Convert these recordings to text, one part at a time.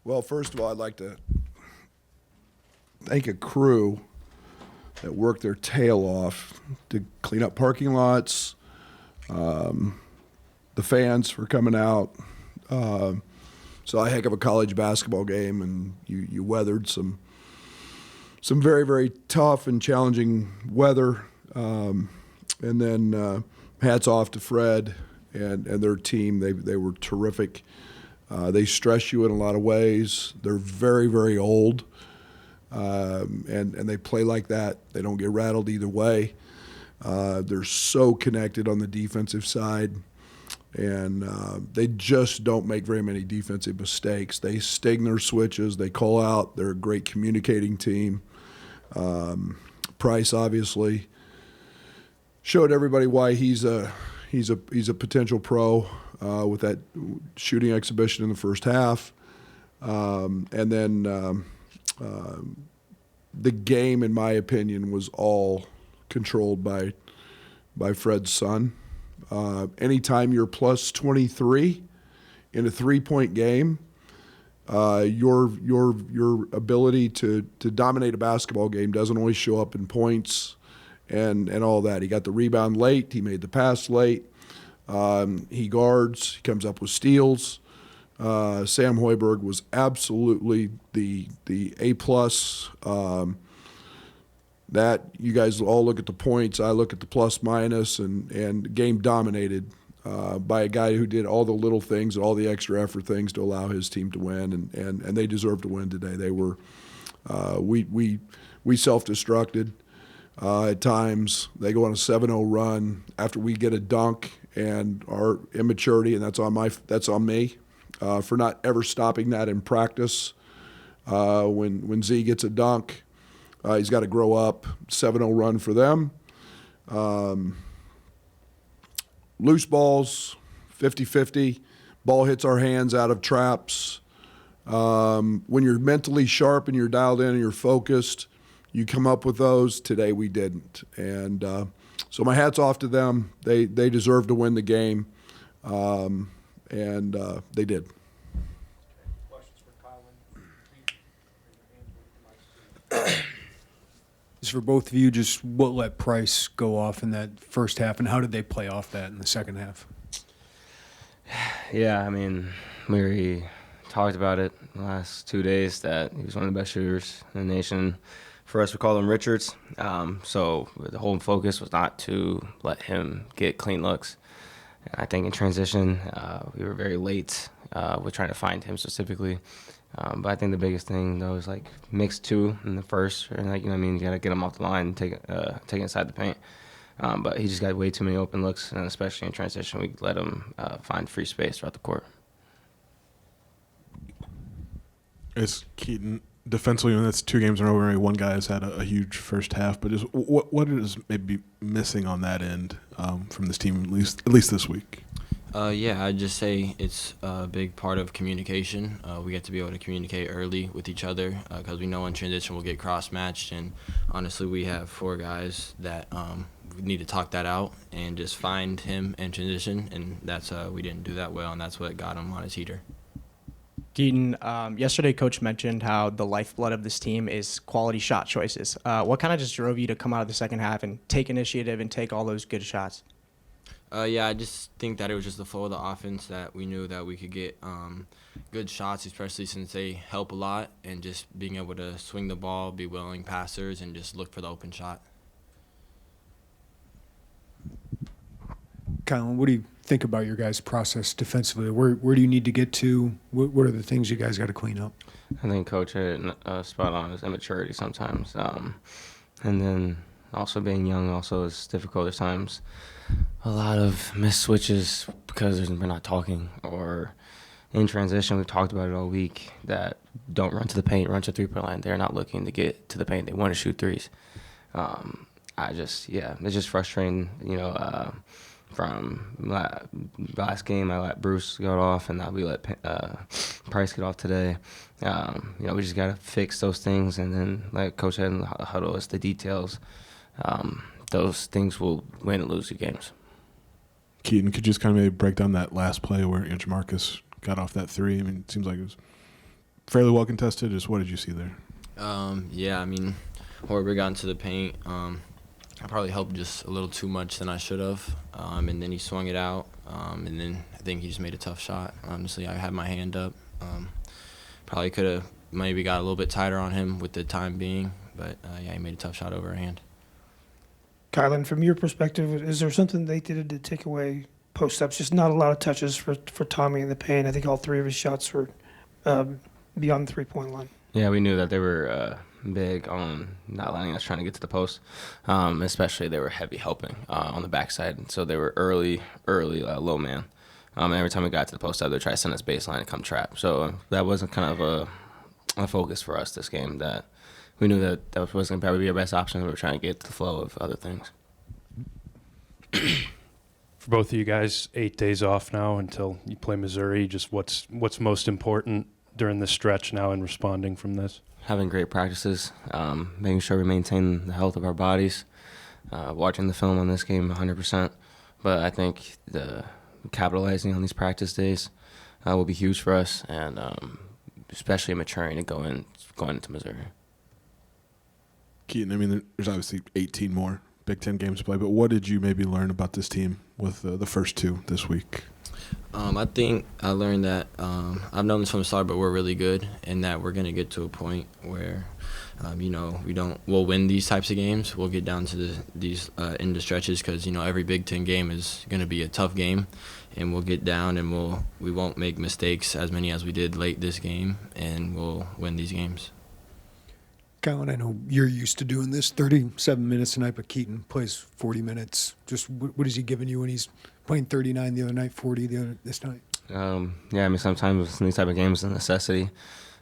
Well, first of all, I'd like to thank a crew that worked their tail off to clean up parking lots, the fans for coming out. Saw a heck of a college basketball game, and you weathered some very, very tough and challenging weather. And then hats off to Fred and their team. They were terrific. They stress you in a lot of ways. They're very, very old, and they play like that. They don't get rattled either way. They're so connected on the defensive side, and they just don't make very many defensive mistakes. They sting their switches. They call out. They're a great communicating team. Price obviously showed everybody why he's a potential pro with that shooting exhibition in the first half, and then the game, in my opinion, was all controlled by Fred's son. Anytime you're plus 23 in a 3-point game, your ability to dominate a basketball game doesn't always show up in points and all that. He got the rebound late. He made the pass late. He guards. He comes up with steals. Sam Hoiberg was absolutely the A-plus. That you guys all look at the points. I look at the plus minus, and game dominated by a guy who did all the little things and all the extra effort things to allow his team to win, and they deserved to win today. They were we self-destructed at times. They go on a 7-0 run after we get a dunk, and our immaturity, and that's on me for not ever stopping that in practice. When Z gets a dunk, he's got to grow up. 7-0 run for them. Loose balls, 50-50. Ball hits our hands out of traps. When you're mentally sharp and you're dialed in and you're focused, you come up with those. Today we didn't. And so my hat's off to them. They deserve to win the game, and they did. Questions for Kylan? Just for both of you, just what let Price go off in that first half, and how did they play off that in the second half? Yeah, I mean, we talked about it the last 2 days that he was one of the best shooters in the nation. For us, we call him Richards. So the whole focus was not to let him get clean looks. And I think in transition, we were very late with trying to find him specifically. But I think the biggest thing, though, is like mix two in the first. And like, you know what I mean? You got to get him off the line and take it inside the paint. But he just got way too many open looks, and especially in transition, we let him find free space throughout the court. It's Keaton. Defensively, when that's 2 games in a row, only one guy has had a huge first half. But just what is maybe missing on that end from this team, at least this week? Yeah, I'd just say it's a big part of communication. We get to be able to communicate early with each other because we know in transition we'll get cross-matched. And honestly, we have 4 guys that we need to talk that out and just find him in transition. And that's we didn't do that well, and that's what got him on his heater. Keaton, yesterday Coach mentioned how the lifeblood of this team is quality shot choices. What kind of just drove you to come out of the second half and take initiative and take all those good shots? Yeah, I just think that it was just the flow of the offense that we knew that we could get good shots, especially since they help a lot, and just being able to swing the ball, be willing passers, and just look for the open shot. Kylan, what do you think about your guys' process defensively? Where do you need to get to? What are the things you guys got to clean up? I think Coach hit it spot on his immaturity sometimes. And then also being young also is difficult at times. A lot of missed switches because we're not talking, or in transition, we've talked about it all week, that don't run to the paint, run to the three-point line. They're not looking to get to the paint. They want to shoot threes. It's just frustrating, from last game, I let Bruce go off, and now we let Price get off today. We just got to fix those things, and then, like Coach said in the huddle, it's the details. Those things will win and lose you games. Keaton, could you just kind of maybe break down that last play where Jamarcus got off that 3? I mean, it seems like it was fairly well contested. Just what did you see there? Yeah, I mean, Hoiberg got into the paint. I probably helped just a little too much than I should have. And then he swung it out. And then I think he just made a tough shot. Honestly, I had my hand up. Probably could have maybe got a little bit tighter on him with the time being. But, yeah, he made a tough shot over a hand. Kylan, from your perspective, is there something they did to take away post-ups? Just not a lot of touches for Tommy in the paint. I think all three of his shots were beyond the three-point line. Yeah, we knew that they were big on not letting us trying to get to the post. Especially they were heavy helping on the backside. So they were early low man. And every time we got to the post up, they try to send us baseline and come trap. So that wasn't kind of a focus for us this game. That we knew that was going to probably be our best option. We were trying to get to the flow of other things. For both of you guys, 8 days off now until you play Missouri. Just what's most important during this stretch now in responding from this? Having great practices, making sure we maintain the health of our bodies, watching the film on this game 100%. But I think capitalizing on these practice days will be huge for us, and especially maturing and going into Missouri. Keaton, I mean, there's obviously 18 more Big Ten games to play, but what did you maybe learn about this team with the first two this week? I think I learned that I've known this from the start, but we're really good, and that we're going to get to a point where, we'll win these types of games. We'll get down to these end of stretches because, every Big Ten game is going to be a tough game, and we'll get down and we won't make mistakes as many as we did late this game, and we'll win these games. Kylan, I know you're used to doing this, 37 minutes tonight, but Keaton plays 40 minutes. Just what is he giving you when he's playing 39 the other night, 40 this night? Yeah, I mean, sometimes in these type of games, it's a necessity.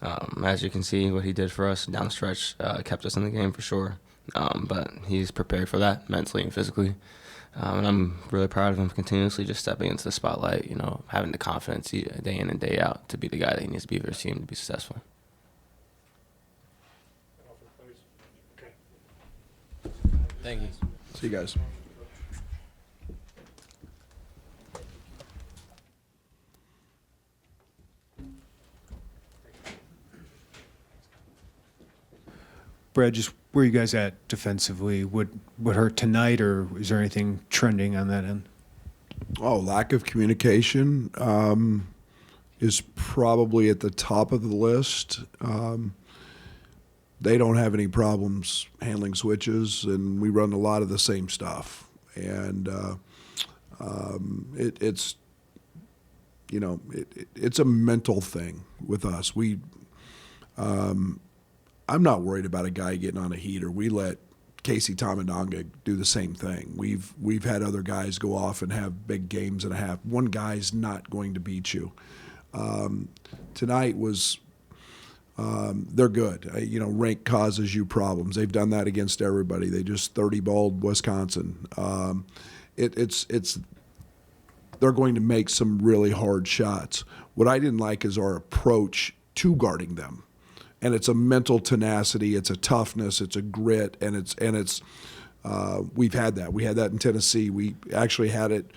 As you can see, what he did for us down the stretch kept us in the game for sure. But he's prepared for that mentally and physically. And I'm really proud of him continuously just stepping into the spotlight, having the confidence day in and day out to be the guy that he needs to be for his team to be successful. Thank you. See you guys. Brad, just where are you guys at defensively? What hurt tonight, or is there anything trending on that end? Oh, lack of communication is probably at the top of the list. They don't have any problems handling switches, and we run a lot of the same stuff. And it's a mental thing with us. I'm not worried about a guy getting on a heater. We let Casey Tominanga do the same thing. We've had other guys go off and have big games and a half. One guy's not going to beat you. Tonight was. They're good. Rank causes you problems. They've done that against everybody. They just 30-balled Wisconsin. They're going to make some really hard shots. What I didn't like is our approach to guarding them, and it's a mental tenacity, it's a toughness, it's a grit, and it's we've had that. We had that in Tennessee. We actually had it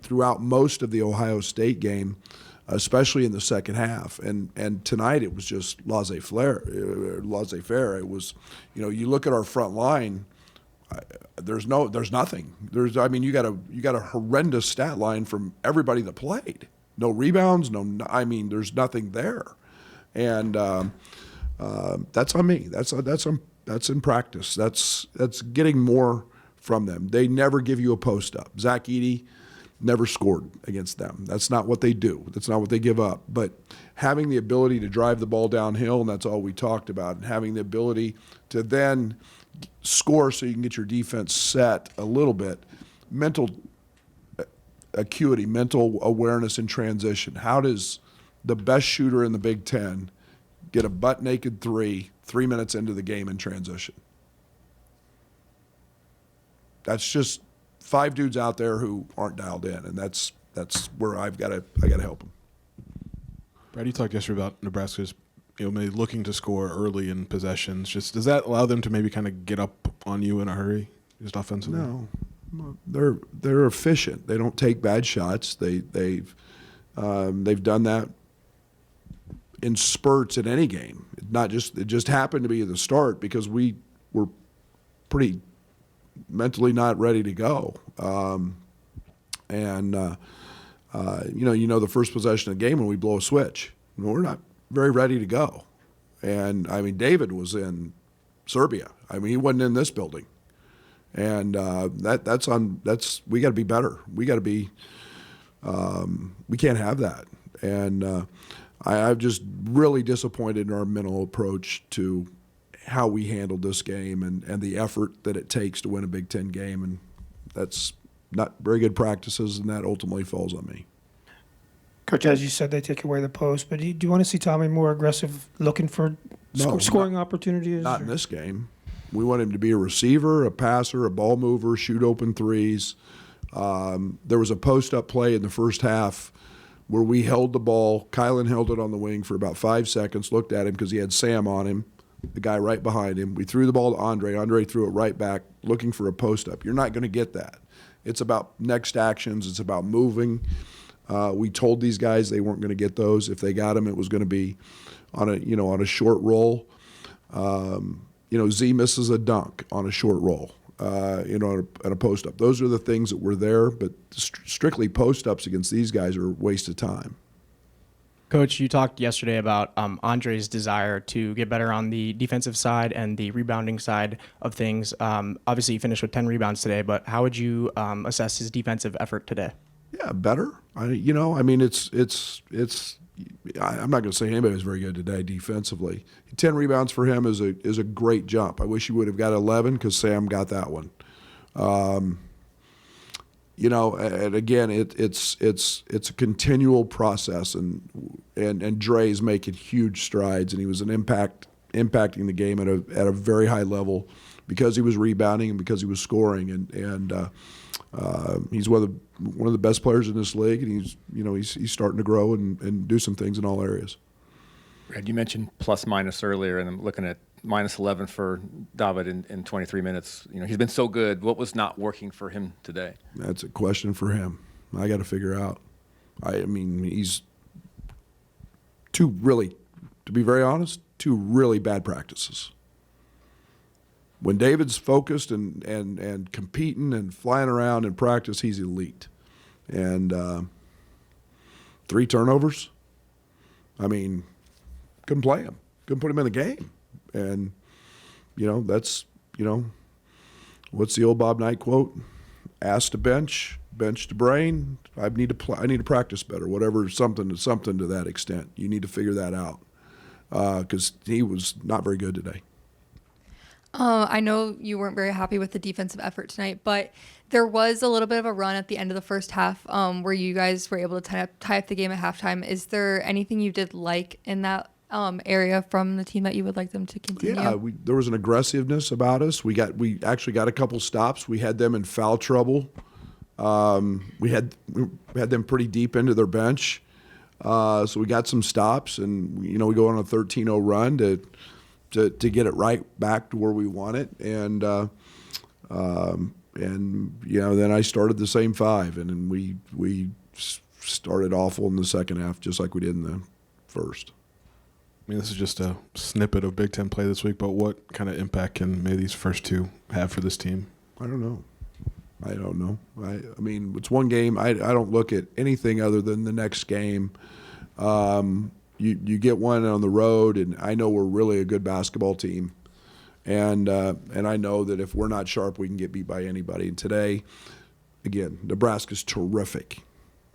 throughout most of the Ohio State game, especially in the second half. And tonight it was just laissez-faire. It was, you look at our front line, there's nothing. You got a horrendous stat line from everybody that played. No rebounds, there's nothing there. And that's on me. That's in practice. That's getting more from them. They never give you a post up. Zach Edey never scored against them. That's not what they do. That's not what they give up. But having the ability to drive the ball downhill, and that's all we talked about, and having the ability to then score so you can get your defense set a little bit, mental acuity, mental awareness in transition. How does the best shooter in the Big Ten get a butt-naked 3 minutes into the game in transition? That's just 5 dudes out there who aren't dialed in, and that's where I got to help them. Brad, you talked yesterday about Nebraska's, maybe looking to score early in possessions. Just does that allow them to maybe kind of get up on you in a hurry, just offensively? No, they're efficient. They don't take bad shots. They've done that in spurts in any game. It just happened to be at the start because we were pretty mentally not ready to go. The first possession of the game when we blow a switch, we're not very ready to go. And I mean, David was in Serbia. I mean, he wasn't in this building. And that's we got to be better. We got to be. We can't have that. And I'm just really disappointed in our mental approach to how we handled this game and the effort that it takes to win a Big Ten game. And that's not very good practices, and that ultimately falls on me. Coach, as you said, they take away the post, but do you want to see Tommy more aggressive, looking for scoring opportunities? Not in this game. We want him to be a receiver, a passer, a ball mover, shoot open threes. There was a post-up play in the first half where we held the ball. Kylan held it on the wing for about 5 seconds, looked at him because he had Sam on him, the guy right behind him. We threw the ball to Andre. Andre threw it right back, looking for a post-up. You're not going to get that. It's about next actions. It's about moving. We told these guys they weren't going to get those. If they got them, it was going to be on a short roll. Z misses a dunk on a short roll, on a post-up. Those are the things that were there, but strictly post-ups against these guys are a waste of time. Coach, you talked yesterday about Andre's desire to get better on the defensive side and the rebounding side of things. Obviously, he finished with 10 rebounds today, but how would you assess his defensive effort today? Yeah, better. I'm not going to say anybody was very good today defensively. 10 rebounds for him is a great jump. I wish he would have got 11 because Sam got that one. And again, it's a continual process, and Dre's making huge strides, and he was impacting the game at a very high level because he was rebounding and because he was scoring, and he's one of the best players in this league, and he's starting to grow and do some things in all areas. Brad, you mentioned plus minus earlier, and I'm looking at minus 11 for David in 23 minutes. He's been so good. What was not working for him today? That's a question for him. I got to figure out. He's to be very honest, two really bad practices. When David's focused and competing and flying around in practice, he's elite. And 3 turnovers. Couldn't play him. Couldn't put him in the game. And, that's, what's the old Bob Knight quote? Ask to bench to brain. I need to practice better. Whatever, something to that extent. You need to figure that out because he was not very good today. I know you weren't very happy with the defensive effort tonight, but there was a little bit of a run at the end of the first half where you guys were able to tie up the game at halftime. Is there anything you did like in that area from the team that you would like them to continue? Yeah, there was an aggressiveness about us. We actually got a couple stops. We had them in foul trouble. We had them pretty deep into their bench, so we got some stops, and we go on a 13-0 run to get it right back to where we want it, and then I started the same 5, and then we started awful in the second half, just like we did in the first. This is just a snippet of Big Ten play this week, but what kind of impact can maybe these first 2 have for this team? I don't know. It's one game. I don't look at anything other than the next game. You get one on the road, and I know we're really a good basketball team, and I know that if we're not sharp, we can get beat by anybody. And today, again, Nebraska's terrific.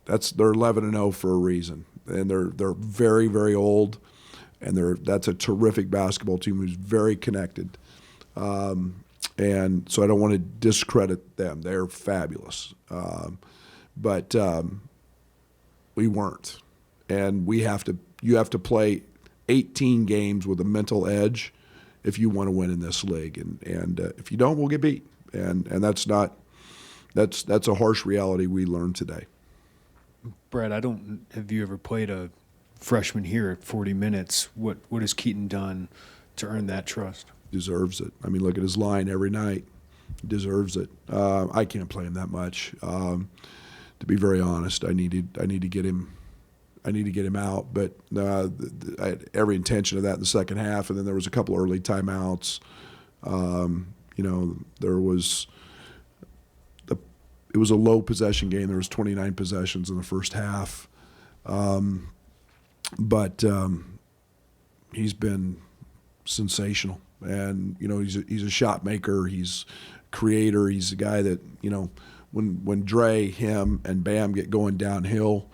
They're 11-0 for a reason, and they're very, very old. And that's a terrific basketball team who's very connected. And so I don't want to discredit them. They're fabulous. But we weren't. And you have to play 18 games with a mental edge if you want to win in this league. And if you don't, we'll get beat. And that's a harsh reality we learned today. Brad, have you ever played a freshman here at 40 minutes? What has Keaton done to earn that trust? Deserves it. Look at his line every night. Deserves it. I can't play him that much. To be very honest, I need to get him I need to get him out. But I had every intention of that in the second half. And then there was a couple early timeouts. There was it was a low possession game. There was 29 possessions in the first half. But he's been sensational. And, he's a shot maker. He's a creator. He's a guy that, when Dre, him, and Bam get going downhill,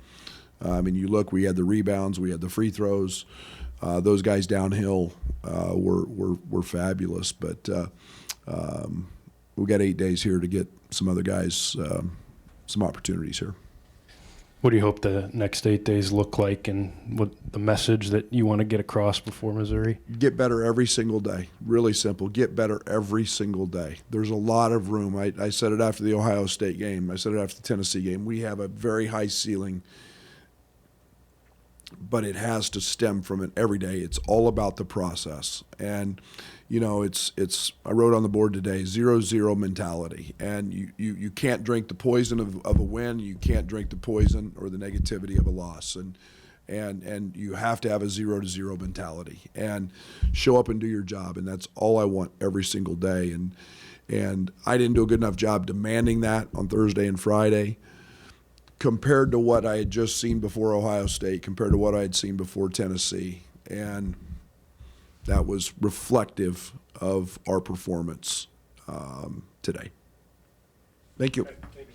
you look, we had the rebounds, we had the free throws. Those guys downhill were fabulous. But we've got 8 days here to get some other guys some opportunities here. What do you hope the next 8 days look like, and what the message that you want to get across before Missouri? Get better every single day. Really simple. Get better every single day. There's a lot of room. I said it after the Ohio State game. I said it after the Tennessee game. We have a very high ceiling, but it has to stem from it every day. It's all about the process. And, it's I wrote on the board today, 0-0 mentality. And you can't drink the poison of a win. You can't drink the poison or the negativity of a loss. And you have to have a 0-0 mentality and show up and do your job. And that's all I want every single day. And I didn't do a good enough job demanding that on Thursday and Friday compared to what I had just seen before Ohio State, compared to what I had seen before Tennessee. And that was reflective of our performance today. Thank you. Thank you.